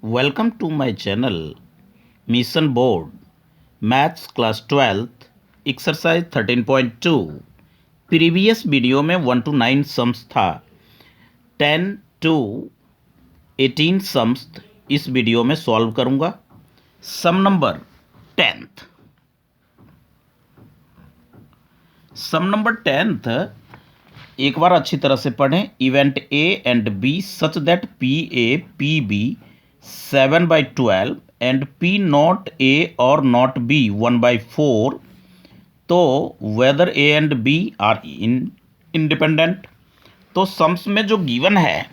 Welcome to my channel mission board maths class 12th exercise 13.2। Previous video में 1 to 9 sums था, 10 to 18 sums इस video में solve करूंगा। Sum number 10th, सम number 10th एक बार अच्छी तरह से पढ़ें। Event A and B such that P A P B 7/12 and P not A और नॉट बी 1/4, तो whether A and B are independent. तो सम्स में जो गिवन है,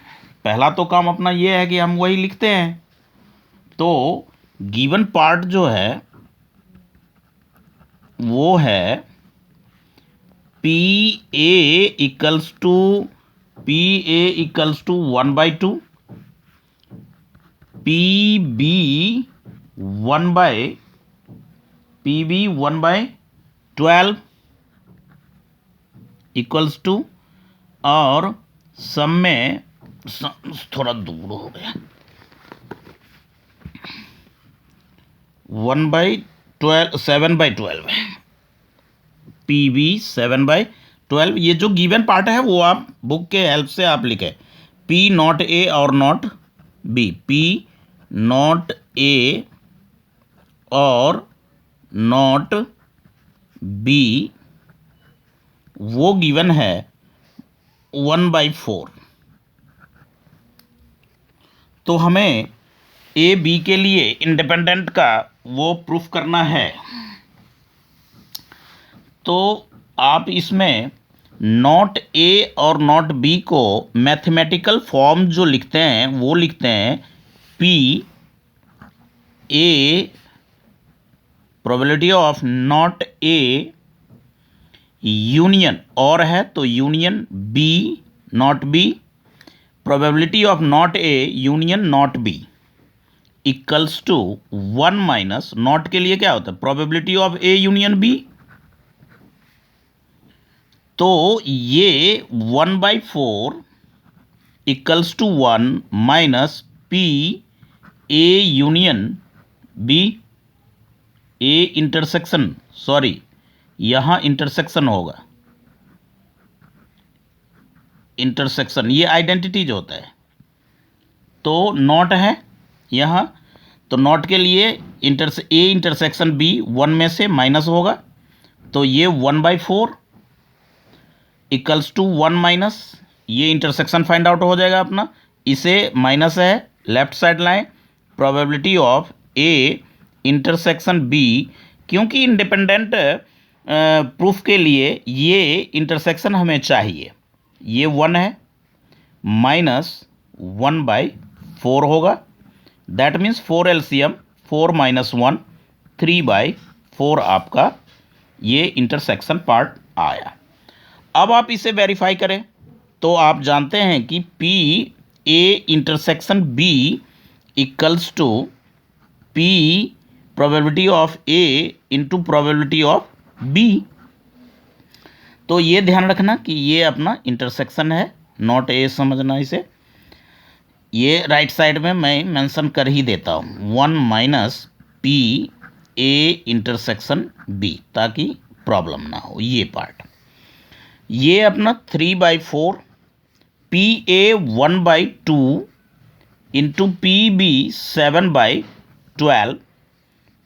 पहला तो काम अपना ये है कि हम वही लिखते हैं। तो गिवन पार्ट जो है वो है P A equals to 1/2, P B 1/12 equals to, और सम में थोड़ा दूर हो गया, 7/12 है, पी बी 7/12। ये जो गिवन पार्ट है वो आप बुक के हेल्प से आप लिखें। पी नॉट ए और not B, P not A और नॉट बी वो गिवन है 1/4। तो हमें ए बी के लिए इंडिपेंडेंट का वो प्रूफ करना है। तो आप इसमें नॉट ए और नॉट बी को मैथमेटिकल फॉर्म जो लिखते हैं वो लिखते हैं P A, probability of not A union और है तो union B not B, probability of not A union not B equals to 1 minus, not के लिए क्या होता है probability of A union B. तो ये 1/4 equals to 1 minus P A union B, A intersection, sorry यहाँ इंटरसेक्शन होगा, intersection ये आइडेंटिटी जो होता है। तो नॉट है यहाँ, तो नॉट के लिए ए इंटरसेक्शन बी 1 में से माइनस होगा, तो ये 1/4 इक्वल्स टू 1 माइनस, ये इंटरसेक्शन फाइंड आउट हो जाएगा अपना, इसे माइनस है लेफ्ट साइड लाएं, probability of A intersection B, क्योंकि इंडिपेंडेंट प्रूफ के लिए ये इंटरसेक्शन हमें चाहिए, ये 1 है माइनस 1/4 होगा, दैट मीन्स 4 एलसीएम 4 - 1 3/4 आपका ये इंटरसेक्शन पार्ट आया। अब आप इसे वेरीफाई करें तो आप जानते हैं कि P A intersection B equals to P probability of A into probability of B. तो ये ध्यान रखना कि ये अपना इंटरसेक्शन है, नॉट ए समझना इसे। ये राइट साइड में मैं मेंशन कर ही देता हूँ 1 minus P A intersection B, ताकि प्रॉब्लम ना हो ये पार्ट। ये अपना 3/4 P A 1/2 into P B 7/12,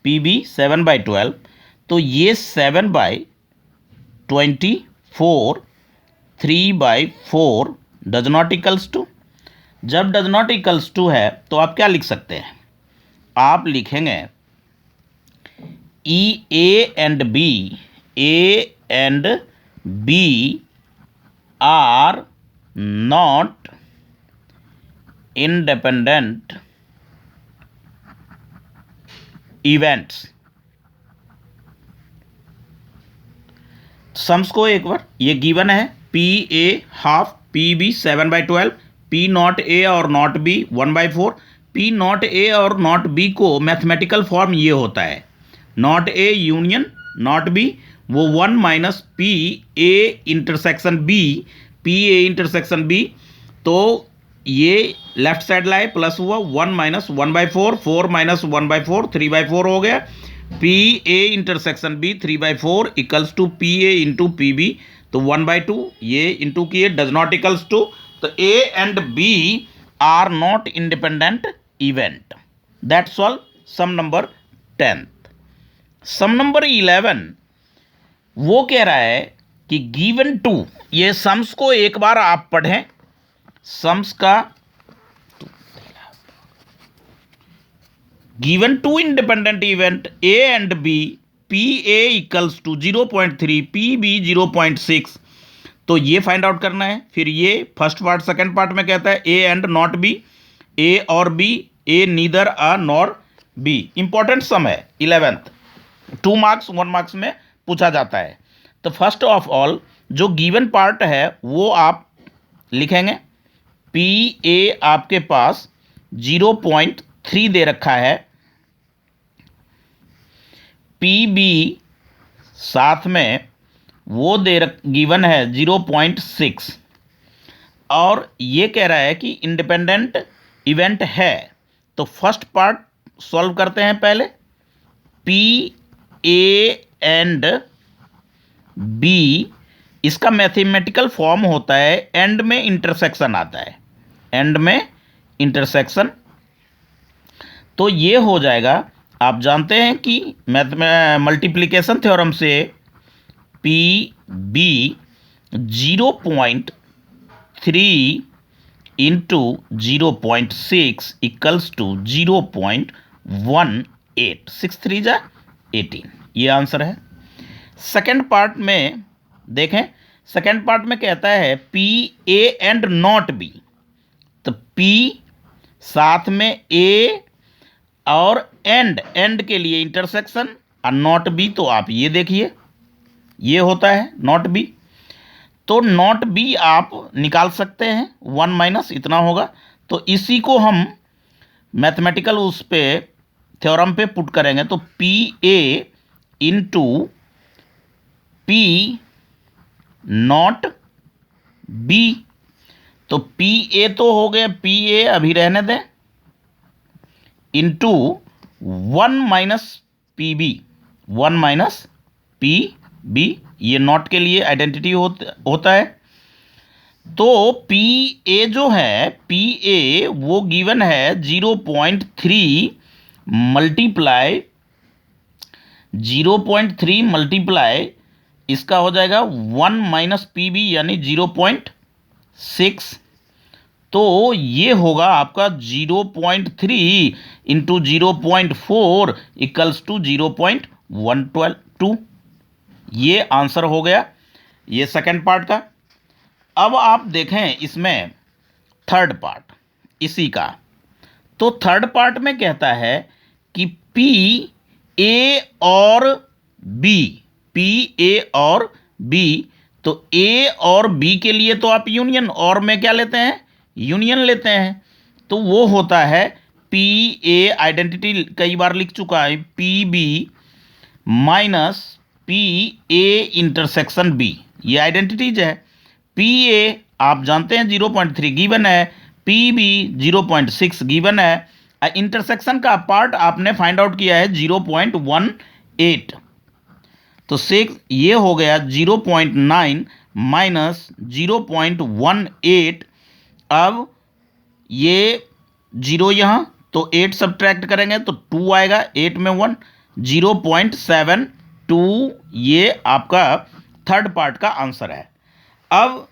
P B 7/12, तो ये 7/24 3/4 डज नॉट इक्वल्स टू। जब डज नॉट इक्वल्स टू है तो आप क्या लिख सकते हैं, आप लिखेंगे ई A and B are not independent events. Sums को एक बार, ये गिवन है P A half, P B 7/12, P not A और not B 1/4। P not A और नॉट बी को मैथमेटिकल फॉर्म ये होता है not A union not B, वो 1 minus P A intersection B, P A intersection B. तो ये left side लाए प्लस हुआ 1 - 1/4, 4 - 1/4 3/4 हो गया। P A intersection B 3/4 equals to P A into P B, तो 1/2 ये इंटू किए डज नॉट इक्वल्स टू, तो A and B are not independent event. That's all sum number 10। Sum number 11 वो कह रहा है कि गिवन टू, ये सम्स को एक बार आप पढ़ें, सम्स का given to independent event A and B, P A equals to 0.3, P B 0.6, तो ये फाइंड आउट करना है। फिर ये फर्स्ट पार्ट सेकंड पार्ट में कहता है A and not B, A और B, A neither a nor B. Important sum है 11th, 2 मार्क्स 1 मार्क्स में पूछा जाता है। तो फर्स्ट ऑफ ऑल जो गिवन पार्ट है वो आप लिखेंगे। पी ए आपके पास 0.3 दे रखा है, पी बी साथ में वो गिवन है 0.6, और ये कह रहा है कि इंडिपेंडेंट इवेंट है। तो फर्स्ट पार्ट सॉल्व करते हैं पहले। पी ए एंड बी, इसका मैथमेटिकल फॉर्म होता है एंड में इंटरसेक्शन आता है, एंड में इंटरसेक्शन। तो ये हो जाएगा, आप जानते हैं कि मल्टीप्लिकेशन थ्योरम से P B 0.3 into 0.6 equals to 0.18, 6 3 जा 18, ये आंसर है। सेकेंड पार्ट में देखें, सेकेंड पार्ट में कहता है P A and not B, तो पी साथ में ए और एंड के लिए इंटरसेक्शन, और नॉट बी, तो आप ये देखिए ये होता है नॉट बी। तो नॉट बी आप निकाल सकते हैं, 1 माइनस इतना होगा। तो इसी को हम मैथमेटिकल उस पे थ्योरम पे पुट करेंगे, तो P A into P not B, तो पी ए तो हो गया, पी ए अभी रहने दें, into 1 minus P B, 1 minus P B, ये नॉट के लिए आइडेंटिटी होता है। तो पी ए जो है, पी ए वो गिवन है 0.3 मल्टीप्लाई 0.3 मल्टीप्लाई, इसका हो जाएगा 1 माइनस पी बी यानी 0.6, तो ये होगा आपका 0.3 इंटू 0.4 इक्वल्स टू 0.122, ये आंसर हो गया ये सेकंड पार्ट का। अब आप देखें इसमें थर्ड पार्ट इसी का, तो थर्ड पार्ट में कहता है कि पी ए और बी, पी ए और बी, तो ए और बी के लिए तो आप यूनियन, और में क्या लेते हैं, यूनियन लेते हैं, तो वो होता है पी ए, आइडेंटिटी कई बार लिख चुका है, P B minus P A intersection B, ये आइडेंटिटीज है। पी ए आप जानते हैं 0.3 गिवन है, पी बी 0.6 गिवन है, इंटरसेक्शन का पार्ट आपने फाइंड आउट किया है 0.18, तो 6 ये हो गया 0.9 माइनस 0.18, अब ये 0 यहाँ, तो 8 सब्ट्रैक्ट करेंगे तो 2 आएगा, 8 में 1, 0.72, ये आपका थर्ड पार्ट का आंसर है। अब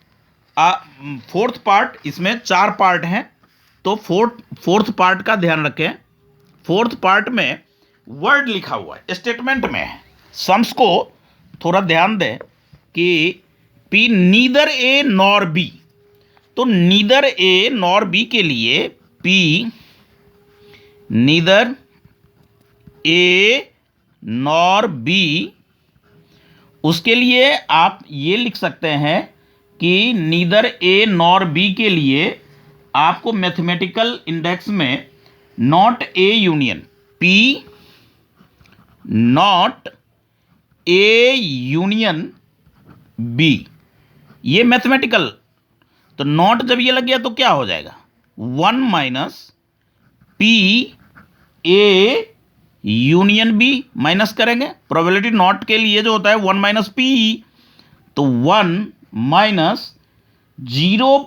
फोर्थ पार्ट, इसमें 4 पार्ट हैं, तो फोर्थ पार्ट का ध्यान रखें। फोर्थ पार्ट में वर्ड लिखा हुआ है, स्टेटमेंट में है, सम्स को थोड़ा ध्यान दें कि P neither A nor be, तो नीदर ए नॉर बी के लिए P neither A nor be, उसके लिए आप ये लिख सकते हैं कि नीदर ए नॉर बी के लिए आपको मैथमेटिकल इंडेक्स में not A union, P not A union B, ये मैथमेटिकल, तो नॉट जब ये लग गया तो क्या हो जाएगा, 1 minus P A union B minus करेंगे, प्रोबेबिलिटी नॉट के लिए जो होता है 1 माइनस पी, तो 1 माइनस 0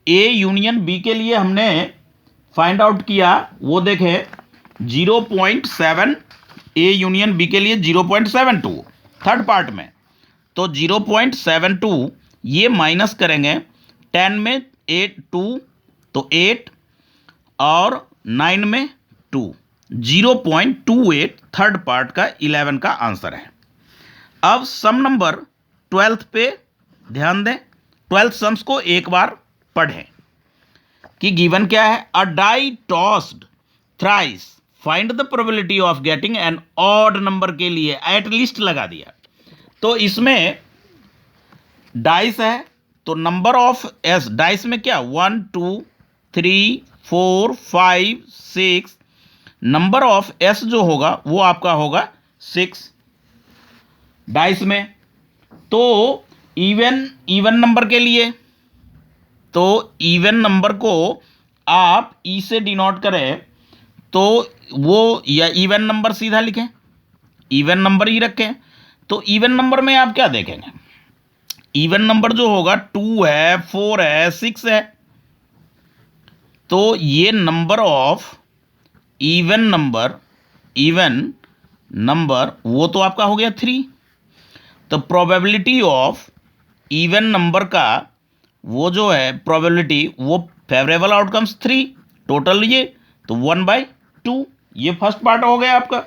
ए यूनियन बी के लिए हमने फाइंड आउट किया, वो देखें 0.7 ए यूनियन बी के लिए 0.72 थर्ड पार्ट में, तो 0.72 ये माइनस करेंगे 10 में 8 2 तो 8 और 9 में 2, 0.28 थर्ड पार्ट का 11 का आंसर है। अब सम नंबर 12th पे ध्यान दें, 12th सम्स को एक बार पढ़ें कि गिवन क्या है। A die tossed thrice find the probability of getting an odd number के लिए एट लीस्ट लगा दिया। तो इसमें डाइस है तो नंबर ऑफ एस, डाइस में क्या 1 2 3 4 5 6, नंबर ऑफ एस जो होगा वो आपका होगा 6 डाइस में। तो इवन नंबर के लिए, तो इवन नंबर को आप ई से डिनोट करें तो वो, या इवन नंबर सीधा लिखें, इवन नंबर ही रखें। तो इवन नंबर में आप क्या देखेंगे, इवन नंबर जो होगा 2 है 4 है 6 है, तो ये नंबर ऑफ इवन नंबर वो तो आपका हो गया 3। तो प्रोबेबिलिटी ऑफ इवन नंबर का वो जो है प्रोबेबिलिटी वो फेवरेबल आउटकम्स 3 टोटल, ये तो 1/2, ये फर्स्ट पार्ट हो गया आपका।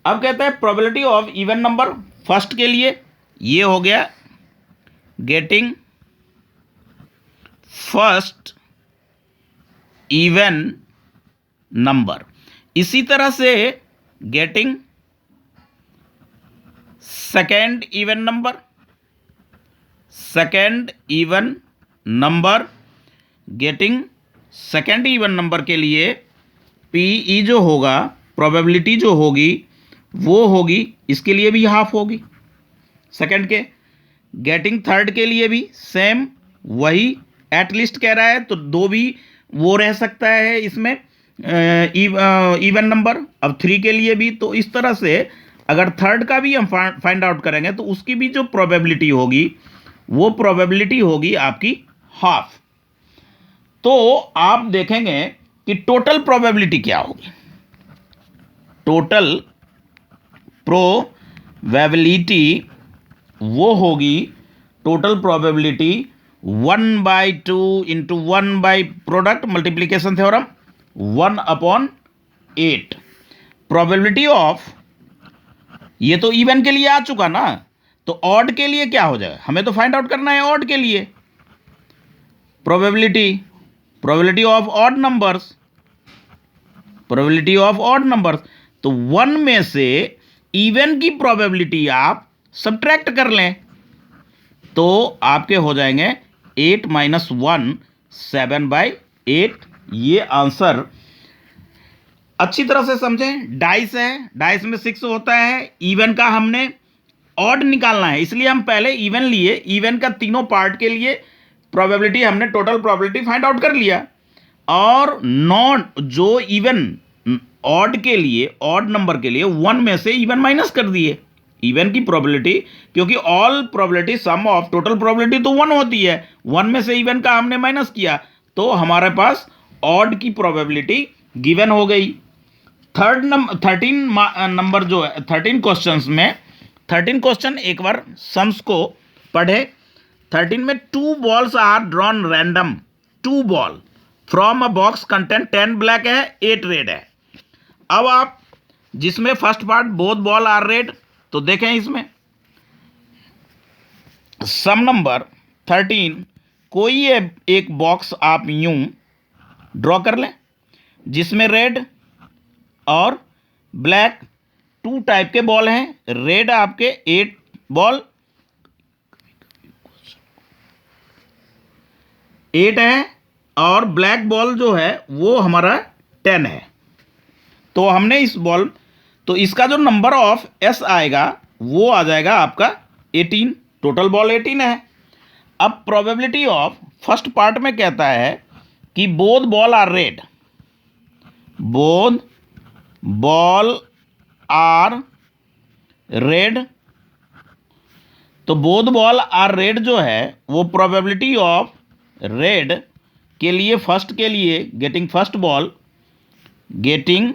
अब कहते हैं probability of even number first के लिए, ये हो गया गेटिंग फर्स्ट इवन नंबर। इसी तरह से getting second even number, getting second even number के लिए पीई जो होगा, प्रोबेबिलिटी जो होगी वो होगी, इसके लिए भी हाफ होगी सेकेंड के। गेटिंग थर्ड के लिए भी सेम वही, एटलीस्ट कह रहा है तो 2 भी वो रह सकता है इसमें इवन नंबर। अब 3 के लिए भी, तो इस तरह से अगर थर्ड का भी हम फाइंड आउट करेंगे तो उसकी भी जो प्रोबेबिलिटी होगी वो प्रोबेबिलिटी होगी आपकी हाफ। तो आप देखेंगे कि टोटल प्रोबेबिलिटी क्या होगी, टोटल प्रोबेबिलिटी वो होगी, total probability 1/2 into 1 by product multiplication theorem 1/8। Probability of, ये तो इवन के लिए आ चुका ना, तो ऑड के लिए क्या हो जाएगा, हमें तो फाइंड आउट करना है ऑड के लिए। प्रोबेबिलिटी ऑफ ऑड नंबर्स, तो 1 में से इवन की प्रोबेबिलिटी आप सब्ट्रैक्ट कर लें तो आपके हो जाएंगे 8 - 1 7/8। ये आंसर अच्छी तरह से समझें। डाइस है, डाइस में 6 होता है, इवन का हमने ऑड निकालना है, इसलिए हम पहले इवन लिए, इवन का तीनों पार्ट के लिए प्रोबेबिलिटी हमने टोटल प्रोबेबिलिटी फाइंड आउट कर लिया। और नॉट जो इवन ऑड के लिए, ऑड नंबर के लिए 1 में से इवन माइनस कर दिए, इवन की प्रोबेबिलिटी, क्योंकि all probability sum of total probability तो 1 होती है, 1 में से इवन का हमने माइनस किया तो हमारे पास ऑड की प्रोबेबिलिटी गिवन हो गई। 13 नंबर जो है 13 क्वेश्चंस में, 13 क्वेश्चन एक बार सम्स को पढ़े। 13 में 2 balls are drawn random, 2 ball from a box content 10 black है 8 रेड है। अब आप जिसमें first part both ball are red, तो देखें इसमें सम नंबर 13, कोई एक बॉक्स आप यूं ड्रॉ कर लें जिसमें रेड और ब्लैक 2 टाइप के बॉल हैं। रेड आपके 8 बॉल 8 है और ब्लैक बॉल जो है वो हमारा 10 है। तो हमने इस बॉल, तो इसका जो नंबर ऑफ एस आएगा वो आ जाएगा आपका 18, टोटल बॉल 18 है। अब प्रोबेबिलिटी ऑफ फर्स्ट पार्ट में कहता है कि both ball are red, both ball are red, तो बोथ बॉल आर रेड जो है वो प्रोबेबिलिटी ऑफ रेड के लिए, फर्स्ट के लिए getting first ball, getting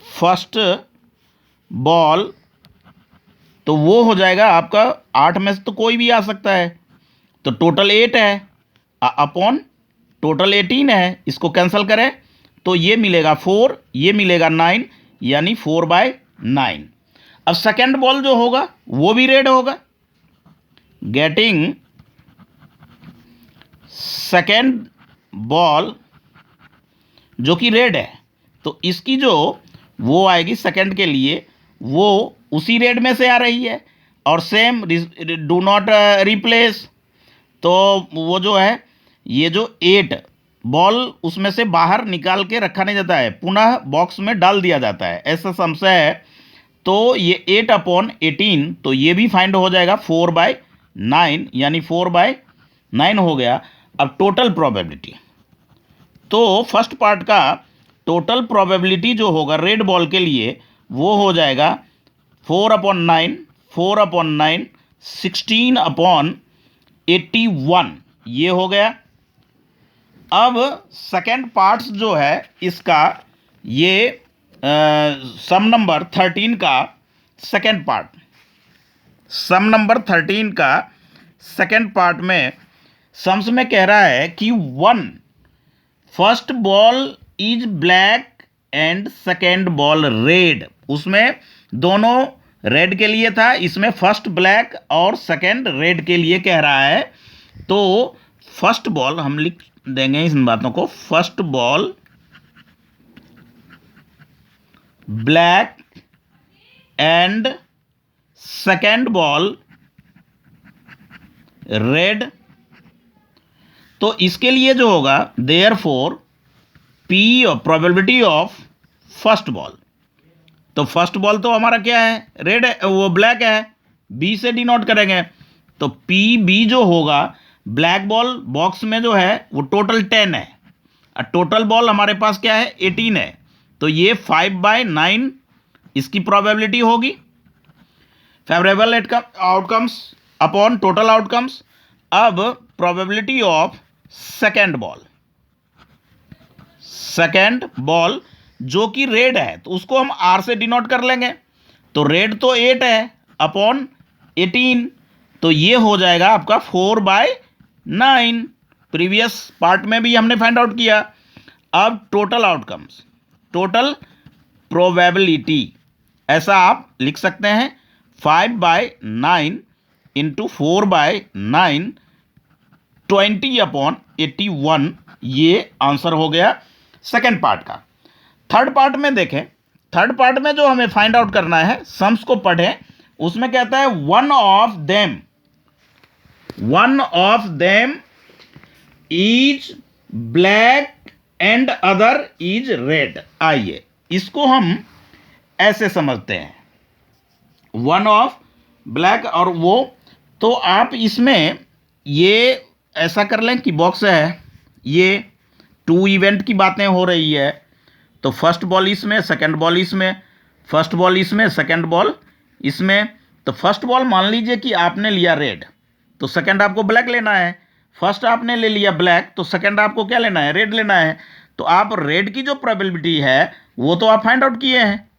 first ball, तो वो हो जाएगा आपका 8 में से तो कोई भी आ सकता है, तो टोटल 8 है अपॉन टोटल 18 है, इसको कैंसिल करें तो ये मिलेगा 4, ये मिलेगा 9, यानी 4/9। अब सेकेंड बॉल जो होगा वो भी रेड होगा, गेटिंग सेकेंड बॉल जो कि रेड है, तो इसकी जो वो आएगी सेकेंड के लिए वो उसी रेड में से आ रही है, और सेम डू नॉट रिप्लेस, तो वो जो है ये जो 8 बॉल उसमें से बाहर निकाल के रखा नहीं जाता है, पुनः बॉक्स में डाल दिया जाता है, ऐसा समस्या है। तो ये 8/18, तो ये भी फाइंड हो जाएगा 4/9, यानी 4/9 हो गया। अब टोटल प्रोबेबिलिटी, तो फर्स्ट पार्ट का टोटल प्रोबेबिलिटी जो होगा रेड बॉल के लिए वो हो जाएगा 4/9, 4/9, 16/81, ये हो गया। अब सेकेंड पार्ट्स जो है इसका, ये सम नंबर 13 का सेकेंड पार्ट, सम नंबर 13 का सेकेंड पार्ट में सम्स में कह रहा है कि 1 first ball is black and second ball red, उसमें दोनों रेड के लिए था, इसमें फर्स्ट ब्लैक और सेकेंड रेड के लिए कह रहा है। तो फर्स्ट बॉल हम लिख देंगे इन बातों को, first ball black and second ball red, तो इसके लिए जो होगा therefore P probability of first ball, तो फर्स्ट बॉल तो हमारा क्या है, रेड है, वो ब्लैक है, बी से डिनोट करेंगे, तो पी बी जो होगा, ब्लैक बॉल बॉक्स में जो है वो टोटल 10 है और टोटल बॉल हमारे पास क्या है 18 है, तो ये 5/9 इसकी प्रोबेबिलिटी होगी। Favourable outcomes upon total outcomes. अब प्रोबेबिलिटी ऑफ सेकेंड बॉल जो कि रेड है, तो उसको हम आर से डिनोट कर लेंगे, तो रेड तो 8 है अपॉन 18, तो ये हो जाएगा आपका 4/9, प्रीवियस पार्ट में भी हमने फाइंड आउट किया। अब टोटल आउटकम्स, टोटल प्रोबेबिलिटी, ऐसा आप लिख सकते हैं 5/9 इंटू 4/9, 20/81, ये आंसर हो गया सेकेंड पार्ट का। थर्ड पार्ट में देखें, थर्ड पार्ट में जो हमें फाइंड आउट करना है, सम्स को पढ़ें, उसमें कहता है one of them is black and other is red. आइए इसको हम ऐसे समझते हैं, वन ऑफ ब्लैक और वो, तो आप इसमें ये ऐसा कर लें कि बॉक्स है, ये 2 इवेंट की बातें हो रही है, तो फर्स्ट बॉल इसमें, सेकंड बॉल इसमें, फर्स्ट बॉल इसमें, सेकंड बॉल इसमें, तो फर्स्ट बॉल मान लीजिए कि आपने लिया रेड, तो सेकंड आपको ब्लैक लेना है, फर्स्ट आपने ले लिया ब्लैक, तो सेकंड आपको क्या लेना है, रेड लेना है, तो आप रेड की जो प्रोबेबिलिटी है वो तो आप फाइंड आउट किए हैं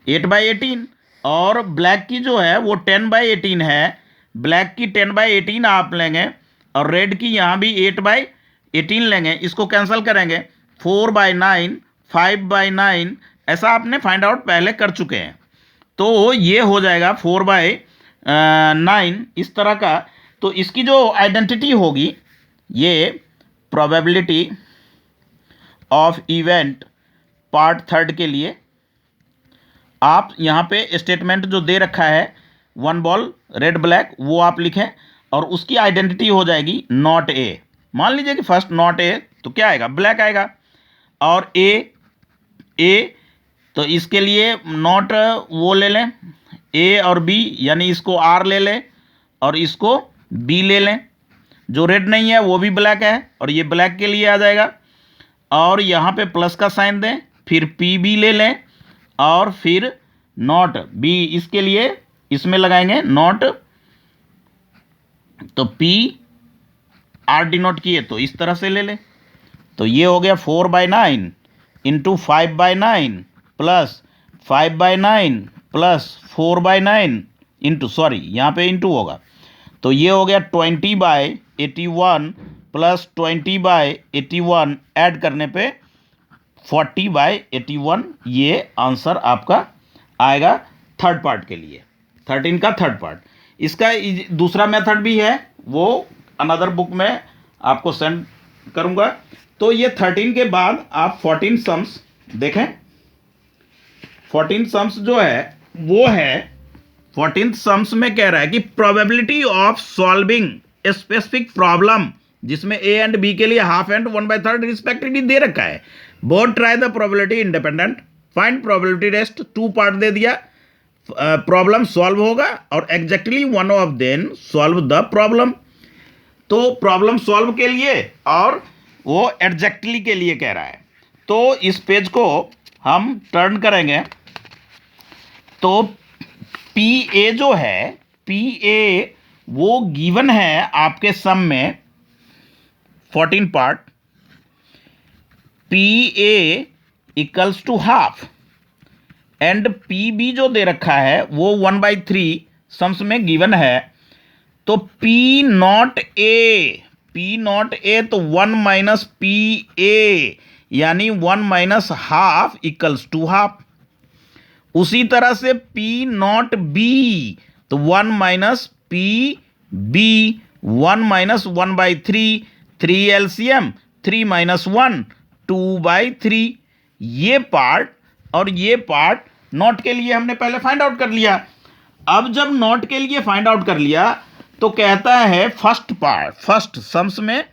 8/18, और ब्लैक की जो है वो 10/18 है, ब्लैक की 10/18 आप लेंगे और रेड की यहाँ भी 8/18 लेंगे, इसको कैंसिल करेंगे 4/9, 5/9, ऐसा आपने फाइंड आउट पहले कर चुके हैं, तो ये हो जाएगा 4/9 इस तरह का। तो इसकी जो आइडेंटिटी होगी, ये probability of event part third के लिए आप यहाँ पे स्टेटमेंट जो दे रखा है 1 बॉल रेड ब्लैक, वो आप लिखें और उसकी आइडेंटिटी हो जाएगी नॉट ए। मान लीजिए कि फर्स्ट नॉट ए, तो क्या आएगा, ब्लैक आएगा, और ए तो इसके लिए नॉट वो ले लें ए और बी, यानी इसको आर ले लें और इसको बी ले लें, जो रेड नहीं है वो भी ब्लैक है, और ये ब्लैक के लिए आ जाएगा। और यहाँ पे प्लस का साइन दें, फिर पी बी ले लें, और फिर नॉट बी इसके लिए इसमें लगाएंगे नॉट, तो पी आर डिनोट किए तो इस तरह से ले लें। तो ये हो गया 4/9 into 5/9 plus 5/9 plus 4/9 into, sorry यहाँ पे इंटू होगा, तो ये हो गया 20/81 प्लस 20/81 ऐड करने पे 40/81। ये आंसर आपका आएगा थर्ड पार्ट के लिए, 13 का थर्ड पार्ट। इसका दूसरा मेथड भी है, वो अनदर बुक में आपको सेंड करूंगा। तो ये 13 के बाद आप 14 सम्स देखें। 14 सम्स जो है वो है, 14 सम्स में कह रहा है कि probability of solving a specific problem, जिसमें ए एंड बी के लिए हाफ एंड 1/3 रिस्पेक्टिवली दे रखा है। Both try the probability independent, find probability rest, 2 part दे दिया, प्रॉब्लम सॉल्व होगा और exactly one of them solve the problem. तो प्रॉब्लम सॉल्व के लिए और वो एग्जैक्टली के लिए कह रहा है। तो इस पेज को हम टर्न करेंगे तो पी ए जो है, पी ए वो गिवन है आपके सम में 14 part, P A equals to half, and P B जो दे रखा है वो 1/3 सम्स में गिवन है। तो पी नॉट ए तो 1 माइनस पी ए यानी 1 minus half equals to half. उसी तरह से पी नॉट बी तो 1 minus P B, 1 minus 1/3, 3 LCM 3 minus 1 2/3। ये पार्ट और ये पार्ट नॉट के लिए हमने पहले फाइंड आउट कर लिया। अब जब नॉट के लिए फाइंड आउट कर लिया तो कहता है फर्स्ट पार्ट, फर्स्ट सम्स में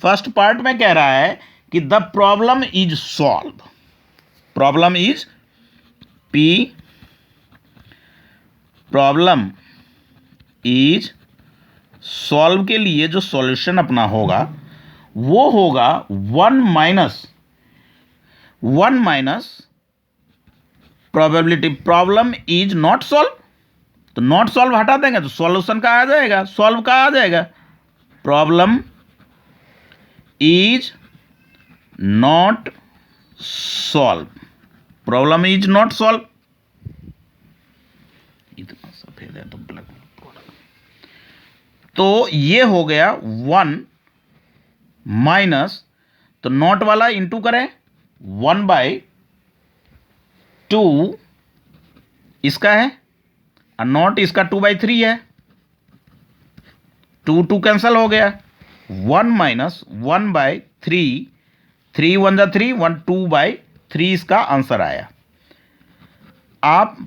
फर्स्ट पार्ट में कह रहा है कि the problem is solve, problem is P, problem is solve के लिए जो सॉल्यूशन अपना होगा वो होगा 1 minus probability, problem is not solve, तो नॉट सॉल्व हटा देंगे तो सॉल्यूशन का आ जाएगा, सॉल्व का आ जाएगा। Problem is not solve, problem is not solve, इतना सफेद है तो ब्लैक, तो ये हो गया 1 माइनस, तो नॉट वाला इंटू करें 1/2 इसका है, और नॉट इसका 2/3 है, 2 कैंसल हो गया, 1 माइनस 1/3, 3 1 जा 3, 1 2/3 इसका आंसर आया। आप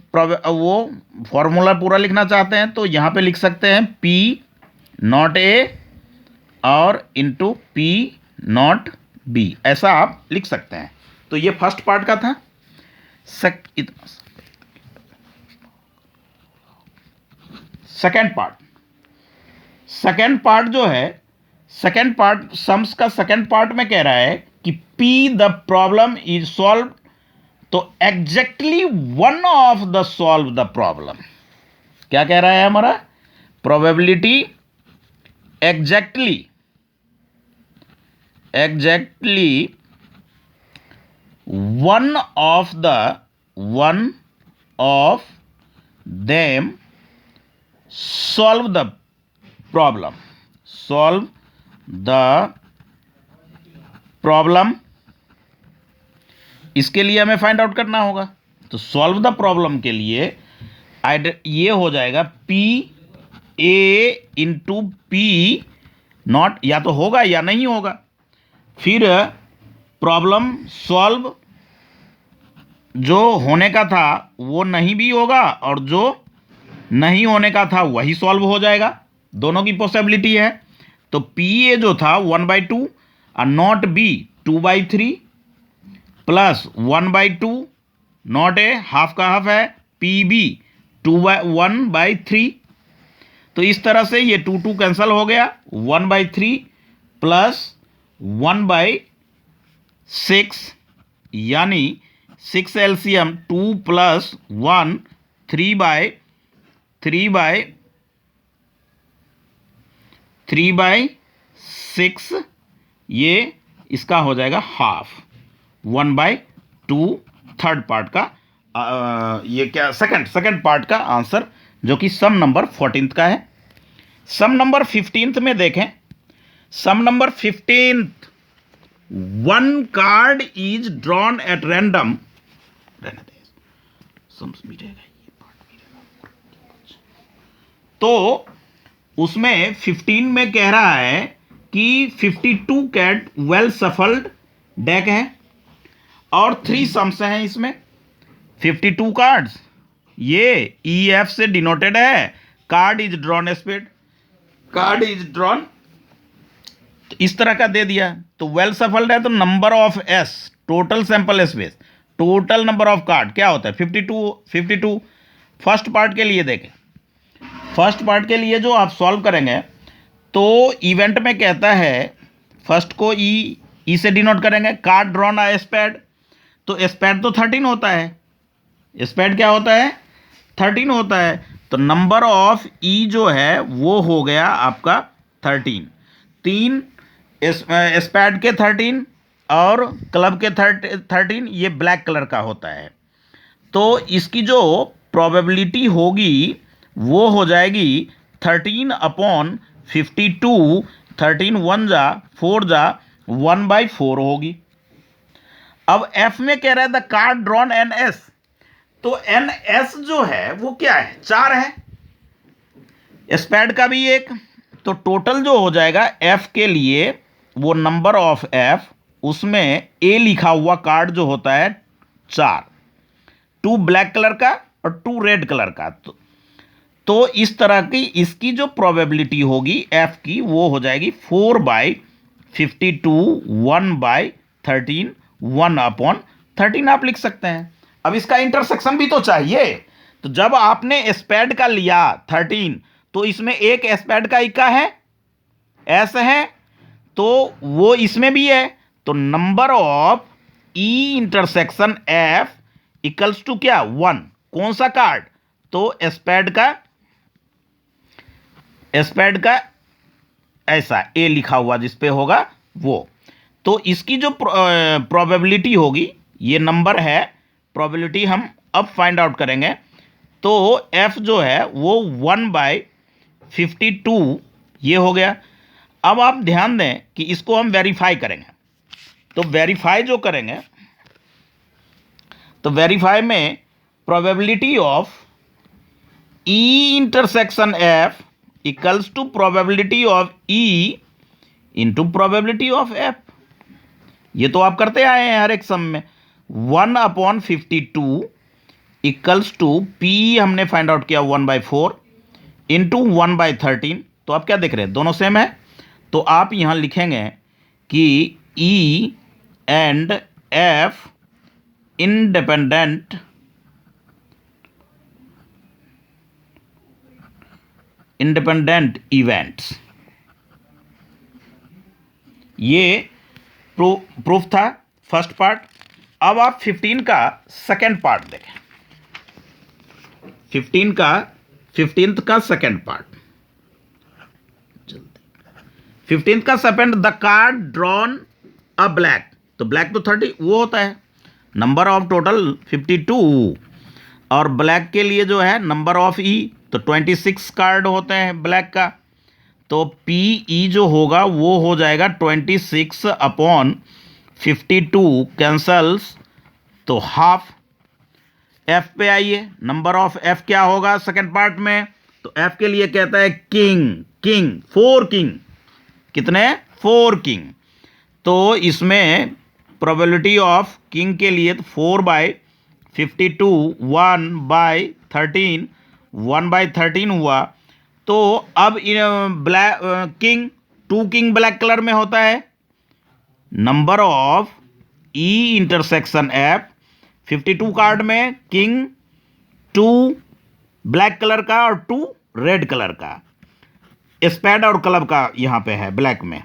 वो फॉर्मूला पूरा लिखना चाहते हैं तो यहां पे लिख सकते हैं पी नॉट ए और इंटू पी नॉट बी, ऐसा आप लिख सकते हैं। तो ये फर्स्ट पार्ट का था। सेकेंड पार्ट जो है, सेकेंड पार्ट सम्स का सेकेंड पार्ट में कह रहा है कि P the problem is solve, तो exactly one of the solve the problem. क्या कह रहा है हमारा, probability exactly one of them solve the problem, solve the problem, इसके लिए हमें फाइंड आउट करना होगा। तो सॉल्व द प्रॉब्लम के लिए ये हो जाएगा P A into P not, या तो होगा या नहीं होगा। फिर प्रॉब्लम सॉल्व जो होने का था वो नहीं भी होगा और जो नहीं होने का था वही सॉल्व हो जाएगा, दोनों की पॉसिबिलिटी है। तो पी ए जो था 1/2 और not B 2/3 plus 1/2, not a half का हाफ है, पी बी 1/3। तो इस तरह से ये 2 2 कैंसिल हो गया, 1/3 प्लस 1/6, यानी 6 एलसीएम 2 प्लस 1 3/6, ये इसका हो जाएगा हाफ, 1/2 थर्ड पार्ट का ये क्या सेकंड पार्ट का आंसर, जो कि सम नंबर 14 का है। सम नंबर 15 में देखें, sum number 15, 1 card is drawn at random, तो उसमें 15 में कह रहा है कि 52 कैट वेल सफल्ड डेक है और 3 सम्स हैं इसमें। 52 कार्ड्स, ये EF से डिनोटेड है, card is drawn spade, card is drawn, तो इस तरह का दे दिया। तो वेल सफल्ड है तो number of S, total sample space, total number of card क्या होता है 52। फर्स्ट पार्ट के लिए देखें, फर्स्ट पार्ट के लिए जो आप सॉल्व करेंगे तो इवेंट में कहता है फर्स्ट को ई से डिनोट करेंगे, कार्ड ड्रॉन आ स्पेड, तो स्पेड तो 13 होता है, स्पेड क्या होता है 13 होता है, तो नंबर ऑफ ई जो है वो हो गया आपका 13, 3 स्पेड के 13 और क्लब के 13, ये ब्लैक कलर का होता है। तो इसकी जो प्रोबेबिलिटी होगी वो हो जाएगी 13/52, 13 1 जा 4 जा 1/4 होगी। अब F में कह रहा है द कार्ड ड्रॉन NS, तो NS जो है वो क्या है 4 है, स्पेड का भी 1, तो टोटल जो हो जाएगा F के लिए वो नंबर ऑफ F, उसमें A लिखा हुआ कार्ड जो होता है 4, 2 ब्लैक कलर का और 2 रेड कलर का, तो इस तरह की इसकी जो प्रोबेबिलिटी होगी F की वो हो जाएगी 4/52, 1/13, 1/13 आप लिख सकते हैं। अब इसका इंटरसेक्शन भी तो चाहिए, तो जब आपने स्पेड का लिया 13, तो इसमें एक स्पेड का इक्का है S है, तो वो इसमें भी है, तो number of E intersection F equals to क्या 1, कौन सा कार्ड, तो स्पेड का ऐसा A लिखा हुआ जिस पे होगा वो, तो इसकी जो प्रोबेबिलिटी होगी, ये नंबर है, प्रोबेबिलिटी हम अब फाइंड आउट करेंगे, तो F जो है वो 1/52 ये हो गया। अब आप ध्यान दें कि इसको हम वेरीफाई करेंगे, तो वेरीफाई जो करेंगे, तो वेरीफाई में probability of E intersection F equals to probability of E into probability of F, ये तो आप करते आए हैं हर एक सम में। 1/52 इक्वल्स टू P हमने फाइंड आउट किया 1/4 इंटू 1/13, तो आप क्या देख रहे हैं दोनों सेम है, तो आप यहां लिखेंगे कि E and F independent events, ये प्रूफ था फर्स्ट पार्ट। अब आप 15 का सेकेंड पार्ट देखें, 15th का सेकेंड पार्ट, 15th का second, the card drawn a black, तो ब्लैक तो 30 वो होता है, नंबर ऑफ टोटल 52, और ब्लैक के लिए जो है नंबर ऑफ E, तो 26 कार्ड होते हैं ब्लैक का, तो PE जो होगा वो हो जाएगा 26/52 कैंसल्स, तो हाफ। F पे आइए, नंबर ऑफ F क्या होगा सेकंड पार्ट में, तो F के लिए कहता है किंग 4 किंग, कितने 4 किंग, तो इसमें प्रोबेबिलिटी ऑफ किंग के लिए 4/52, 1/13, 1/13 हुआ, तो अब black king 2 king black colour में होता है, number of E intersection F 52 card में किंग 2 ब्लैक कलर का और 2 रेड कलर का, स्पैड और क्लब का यहाँ पे है ब्लैक में।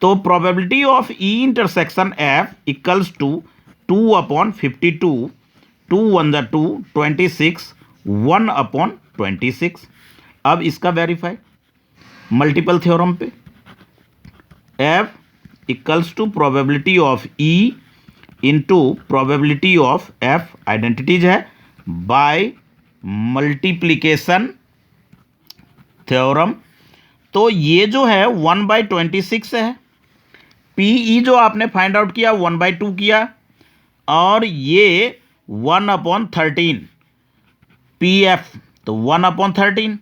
तो probability of E intersection F equals to 2/52, 2 1 जा 2, 26, 1/26। अब इसका वेरीफाई मल्टीपल थ्योरम पे, F equals to probability of E into probability of F, identities है, बाय मल्टीप्लीकेशन थ्योरम। तो ये जो है 1/26 है, पीई जो आपने फाइंड आउट किया 1/2 किया, और ये 1/13 पीएफ, तो 1/13,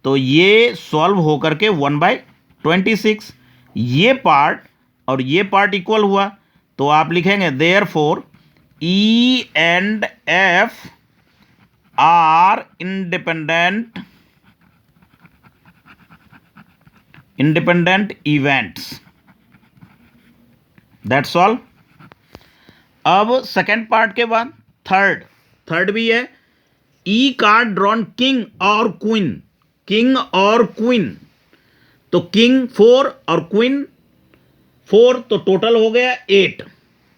तो ये सॉल्व होकर के 1/26, ये पार्ट और ये पार्ट इक्वल हुआ। तो आप लिखेंगे therefore E and F R independent events, that's all. अब सेकेंड पार्ट के बाद थर्ड भी है, ई कार्ड ड्रॉन किंग और क्वीन, तो किंग 4 और क्वीन 4, तो टोटल हो गया 8।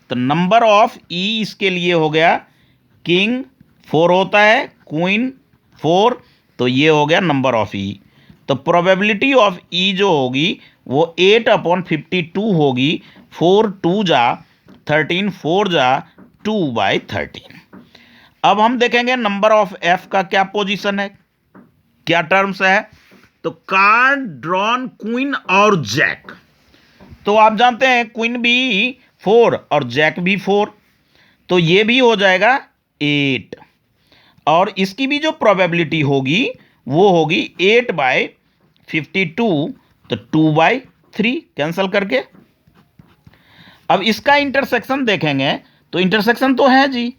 तो नंबर ऑफ ई इसके लिए हो गया, किंग 4 होता है, क्वीन 4, तो ये हो गया नंबर ऑफ ई। तो प्रोबेबिलिटी ऑफ ई जो होगी वो 8/52 होगी, 4 2 जा 13, 4 जा 2/13। अब हम देखेंगे नंबर ऑफ एफ का क्या पोजीशन है, क्या टर्म्स है। तो कार्ड ड्रॉन क्वीन और जैक, तो आप जानते हैं क्वीन भी 4 और जैक भी 4, तो ये भी हो जाएगा 8, और इसकी भी जो प्रोबेबिलिटी होगी वो होगी 8/52, तो 2/3 कैंसल करके। अब इसका इंटरसेक्शन देखेंगे, तो इंटरसेक्शन तो है जी,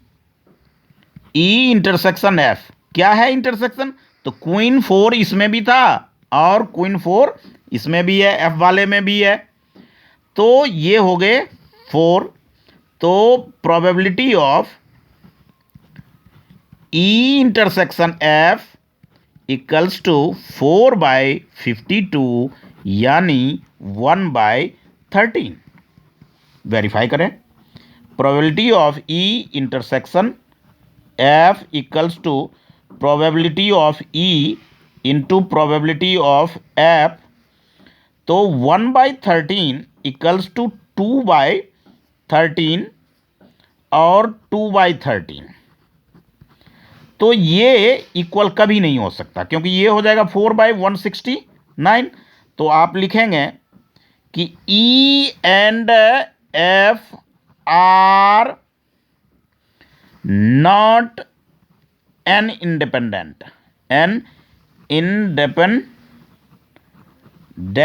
ई इंटरसेक्शन एफ, क्या है इंटरसेक्शन, तो क्वीन 4 इसमें भी था और क्वीन 4 इसमें भी है, एफ वाले में भी है, तो ये हो गए 4। तो probability of E intersection F equals to 4/52 यानी 1/13। वेरीफाई करें, probability of E intersection F equals to probability of E into probability of F, तो 1/13 इक्वल्स टू 2/13 और 2/13, तो ये इक्वल कभी नहीं हो सकता, क्योंकि ये हो जाएगा 4/169। तो आप लिखेंगे कि E and F R not an independent